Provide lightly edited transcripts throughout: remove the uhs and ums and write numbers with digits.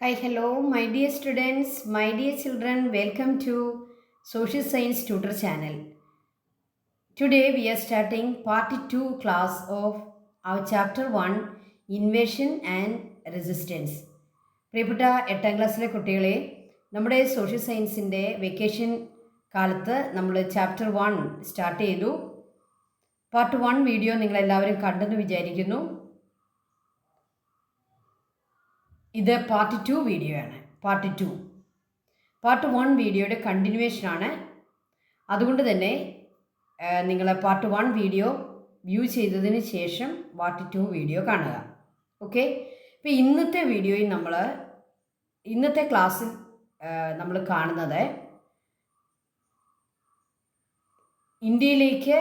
Hi, hello, my dear students, my dear children, welcome to Social Science Tutor channel. Today we are starting part 2 class of our chapter 1 Invasion and Resistance. പ്രിയപ്പെട്ട എട്ടാം ക്ലാസ്സിലെ കുട്ടികളെ നമ്മുടെ social സയൻസിൻ്റെ vacation കാലത്ത് നമ്മൾ chapter 1 start ചെയ്തു. Part 1 video നിങ്ങളെല്ലാവരും കണ്ടെന്ന് വിചാരിക്കുന്നു. ഇത് പാർട്ട് 2 വീഡിയോ ആണ്. പാർട്ട് 1 വീഡിയോയുടെ കണ്ടിന്യൂവേഷനാണ്. അതുകൊണ്ട് തന്നെ നിങ്ങൾ പാർട്ട് 1 വീഡിയോ വ്യൂ ചെയ്തതിന് ശേഷം പാർട്ട് 2 വീഡിയോ കാണുക. ഓക്കെ, ഇപ്പോൾ ഇന്നത്തെ ക്ലാസ്സിൽ നമ്മൾ കാണുന്നത് ഇന്ത്യയിലേക്ക്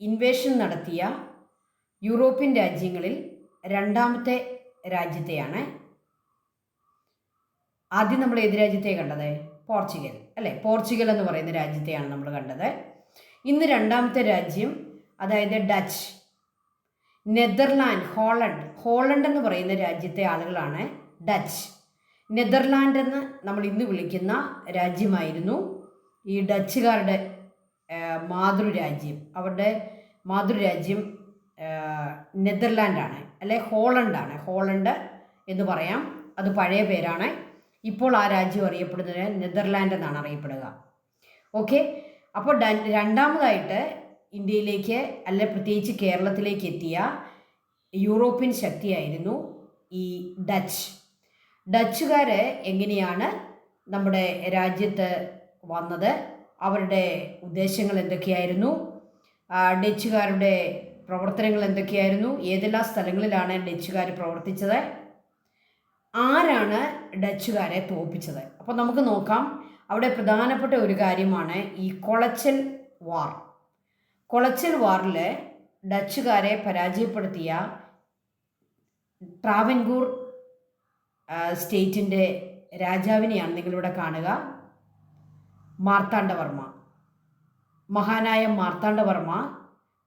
ഇൻവേഷൻ നടത്തിയ യൂറോപ്യൻ രാജ്യങ്ങളിൽ രണ്ടാമത്തെ രാജ്യത്തെയാണ്. ആദ്യം നമ്മൾ ഏത് രാജ്യത്തെയാണ് കണ്ടത്? പോർച്ചുഗൽ അല്ലേ? പോർച്ചുഗൽ എന്ന് പറയുന്ന രാജ്യത്തെയാണ് നമ്മൾ കണ്ടത്. ഇന്ന് രണ്ടാമത്തെ രാജ്യം, അതായത് ഡച്ച്, നെതർലാൻഡ്, ഹോളണ്ട് എന്ന് പറയുന്ന രാജ്യത്തെ ആളുകളാണ് ഡച്ച്. നെതർലാൻഡ് എന്ന് നമ്മൾ ഇന്ന് വിളിക്കുന്ന രാജ്യമായിരുന്നു ഈ ഡച്ചുകാരുടെ മാതൃരാജ്യം. അവരുടെ മാതൃരാജ്യം നെതർലാൻഡാണ് അല്ലെ ഹോളണ്ടാണ്. ഹോളണ്ട് എന്ന് പറയാം, അത് പഴയ പേരാണ്. ഇപ്പോൾ ആ രാജ്യം അറിയപ്പെടുന്നത് നെതർലാൻഡ് എന്നാണ് അറിയപ്പെടുക. ഓക്കെ, അപ്പോൾ രണ്ടാമതായിട്ട് ഇന്ത്യയിലേക്ക് അല്ലെ പ്രത്യേകിച്ച് കേരളത്തിലേക്ക് എത്തിയ യൂറോപ്യൻ ശക്തിയായിരുന്നു ഈ ഡച്ചുകാർ. എങ്ങനെയാണ് നമ്മുടെ രാജ്യത്ത് വന്നത്? അവരുടെ ഉദ്ദേശങ്ങൾ എന്തൊക്കെയായിരുന്നു? ഡച്ചുകാരുടെ പ്രവർത്തനങ്ങൾ എന്തൊക്കെയായിരുന്നു? ഏതെല്ലാം സ്ഥലങ്ങളിലാണ് ഡച്ചുകാർ പ്രവർത്തിച്ചത്? ആരാണ് ഡച്ചുകാരെ തോൽപ്പിച്ചത്? അപ്പോൾ നമുക്ക് നോക്കാം. അവിടെ പ്രധാനപ്പെട്ട ഒരു കാര്യമാണ് ഈ കൊളച്ചൽ വാറിൽ ഡച്ചുകാരെ പരാജയപ്പെടുത്തിയ ട്രാവൻകൂർ സ്റ്റേറ്റിൻ്റെ രാജാവിനെയാണ് നിങ്ങളിവിടെ കാണുക. മാർത്താണ്ഡവർമ്മ, മഹാനായ മാർത്താണ്ഡവർമ്മ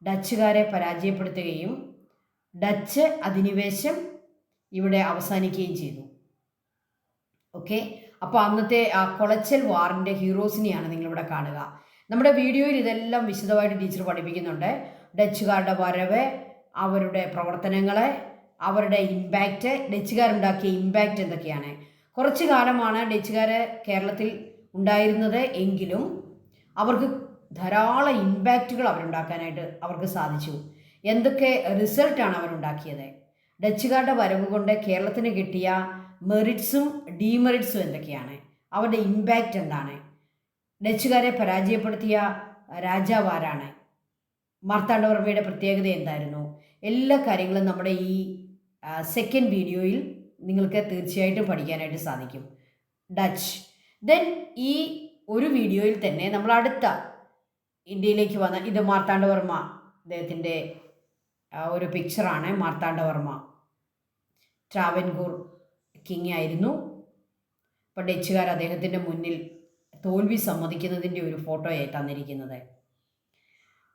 ഡച്ചുകാരെ പരാജയപ്പെടുത്തുകയും ഡച്ച് അധിനിവേശം ഇവിടെ അവസാനിക്കുകയും ചെയ്തു. ഓക്കെ, അപ്പോൾ അന്നത്തെ ആ കൊളച്ചൽ വാറിൻ്റെ ഹീറോസിനെയാണ് നിങ്ങളിവിടെ കാണുക. നമ്മുടെ വീഡിയോയിൽ ഇതെല്ലാം വിശദമായിട്ട് ടീച്ചർ പഠിപ്പിക്കുന്നുണ്ട്. ഡച്ചുകാരുടെ വരവ്, അവരുടെ പ്രവർത്തനങ്ങൾ, അവരുടെ ഇമ്പാക്റ്റ്, ഡച്ചുകാരുണ്ടാക്കിയ ഇമ്പാക്റ്റ് എന്തൊക്കെയാണ്. കുറച്ച് കാലമാണ് ഡച്ചുകാർ കേരളത്തിൽ ഉണ്ടായിരുന്നത് എങ്കിലും അവർക്ക് ധാരാളം ഇമ്പാക്റ്റുകൾ അവരുണ്ടാക്കാനായിട്ട് അവർക്ക് സാധിച്ചു. എന്തൊക്കെ റിസൾട്ടാണ് അവരുണ്ടാക്കിയത്? ഡച്ചുകാരുടെ വരവ് കൊണ്ട് കേരളത്തിന് കിട്ടിയ മെറിറ്റ്സും ഡീമെറിറ്റ്സും എന്തൊക്കെയാണ്? അവരുടെ ഇമ്പാക്റ്റ് എന്താണ്? ഡച്ചുകാരെ പരാജയപ്പെടുത്തിയ രാജാവ് ആരാണ്? മാർത്താണ്ഡവർമ്മയുടെ പ്രത്യേകത എന്തായിരുന്നു? എല്ലാ കാര്യങ്ങളും നമ്മുടെ ഈ സെക്കൻഡ് വീഡിയോയിൽ നിങ്ങൾക്ക് തീർച്ചയായിട്ടും പഠിക്കാനായിട്ട് സാധിക്കും. ഡച്ച്. ദെൻ ഈ ഒരു വീഡിയോയിൽ തന്നെ നമ്മൾ അടുത്ത ഇന്ത്യയിലേക്ക് വന്ന ഇത് മാർത്താണ്ഡവർമ്മ, അദ്ദേഹത്തിൻ്റെ ഒരു പിക്ചറാണ്. മാർത്താണ്ഡവർമ്മ ട്രാവൻകൂർ കിങ് ആയിരുന്നു. അപ്പോൾ ഡച്ചുകാർ അദ്ദേഹത്തിൻ്റെ മുന്നിൽ തോൽവി സമ്മതിക്കുന്നതിൻ്റെ ഒരു ഫോട്ടോയായി തന്നിരിക്കുന്നത്.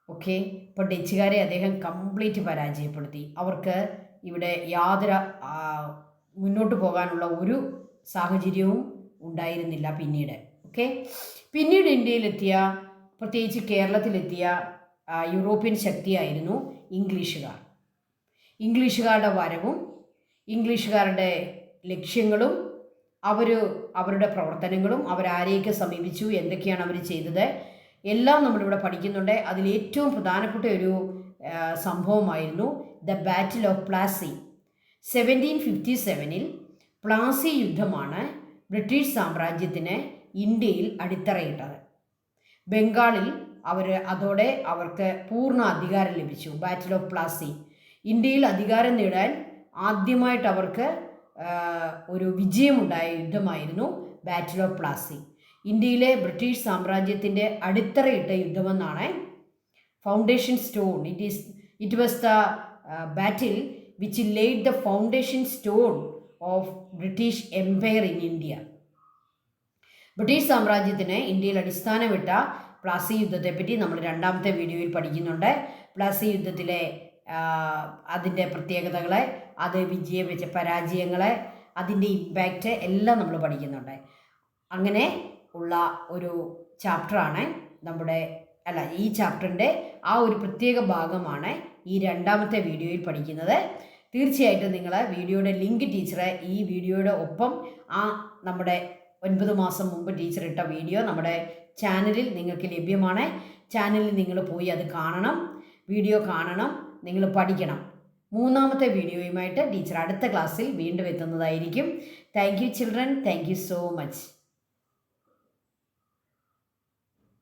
ഓക്കെ, ഇപ്പോൾ ഡച്ചുകാരെ അദ്ദേഹം കംപ്ലീറ്റ് പരാജയപ്പെടുത്തി. അവർക്ക് ഇവിടെ യാതൊരു മുന്നോട്ട് പോകാനുള്ള ഒരു സാഹചര്യവും ഉണ്ടായിരുന്നില്ല പിന്നീട്. ഓക്കെ, പിന്നീട് ഇന്ത്യയിലെത്തിയ, പ്രത്യേകിച്ച് കേരളത്തിലെത്തിയ യൂറോപ്യൻ ശക്തിയായിരുന്നു ഇംഗ്ലീഷുകാരുടെ വരവും ഇംഗ്ലീഷുകാരുടെ ലക്ഷ്യങ്ങളും അവരുടെ പ്രവർത്തനങ്ങളും അവരാരെയൊക്കെ സമീപിച്ചു, എന്തൊക്കെയാണ് അവർ ചെയ്തത്, എല്ലാം നമ്മളിവിടെ പഠിക്കുന്നുണ്ട്. അതിലേറ്റവും പ്രധാനപ്പെട്ട ഒരു സംഭവമായിരുന്നു the battle of Plassey. 1757 Plassey യുദ്ധമാണ് ബ്രിട്ടീഷ് സാമ്രാജ്യത്തിന് ഇന്ത്യയിൽ അടിത്തറയിട്ടത്. ബംഗാളിൽ അതോടെ അവർക്ക് പൂർണ്ണ അധികാരം ലഭിച്ചു. ബാറ്റിൽ ഓഫ് പ്ലാസി ഇന്ത്യയിൽ അധികാരം നേടാൻ ആദ്യമായിട്ട് അവർക്ക് ഒരു വിജയമുണ്ടായ യുദ്ധമായിരുന്നു ബാറ്റിൽ ഓഫ് പ്ലാസി. ഇന്ത്യയിലെ ബ്രിട്ടീഷ് സാമ്രാജ്യത്തിൻ്റെ അടിത്തറയിട്ട യുദ്ധമെന്നാണ്. Foundation stone, it was the battle which laid the foundation stone of British empire in India. British സാമ്രാജ്യത്തിന് ഇന്ത്യയിൽ അടിസ്ഥാനമിട്ട പ്ലാസി യുദ്ധത്തെപ്പറ്റി നമ്മൾ രണ്ടാമത്തെ വീഡിയോയിൽ പഠിക്കുന്നുണ്ട്. പ്ലാസി യുദ്ധത്തിലെ അതിൻ്റെ പ്രത്യേകതകളെ, അത് പരാജയങ്ങളെ, അതിൻ്റെ ഇമ്പാക്റ്റ് എല്ലാം നമ്മൾ പഠിക്കുന്നുണ്ട്. അങ്ങനെ ഉള്ള ഒരു ചാപ്റ്ററാണ് ഈ ചാപ്റ്ററിൻ്റെ ആ ഒരു പ്രത്യേക ഭാഗമാണ് ഈ രണ്ടാമത്തെ വീഡിയോയിൽ പഠിക്കുന്നത്. തീർച്ചയായിട്ടും നിങ്ങൾ വീഡിയോയുടെ ലിങ്ക് ടീച്ചറെ ഈ വീഡിയോയുടെ ഒപ്പം നമ്മുടെ 9 മാസം മുമ്പ് ടീച്ചർ ഇട്ട വീഡിയോ നമ്മുടെ ചാനലിൽ നിങ്ങൾക്ക് ലഭ്യമാണ്. ചാനലിൽ നിങ്ങൾ പോയി അത് കാണണം, വീഡിയോ കാണണം, നിങ്ങൾ പഠിക്കണം. മൂന്നാമത്തെ വീഡിയോയുമായിട്ട് ടീച്ചർ അടുത്ത ക്ലാസ്സിൽ വീണ്ടും എത്തുന്നതായിരിക്കും. Thank you children, thank you so much.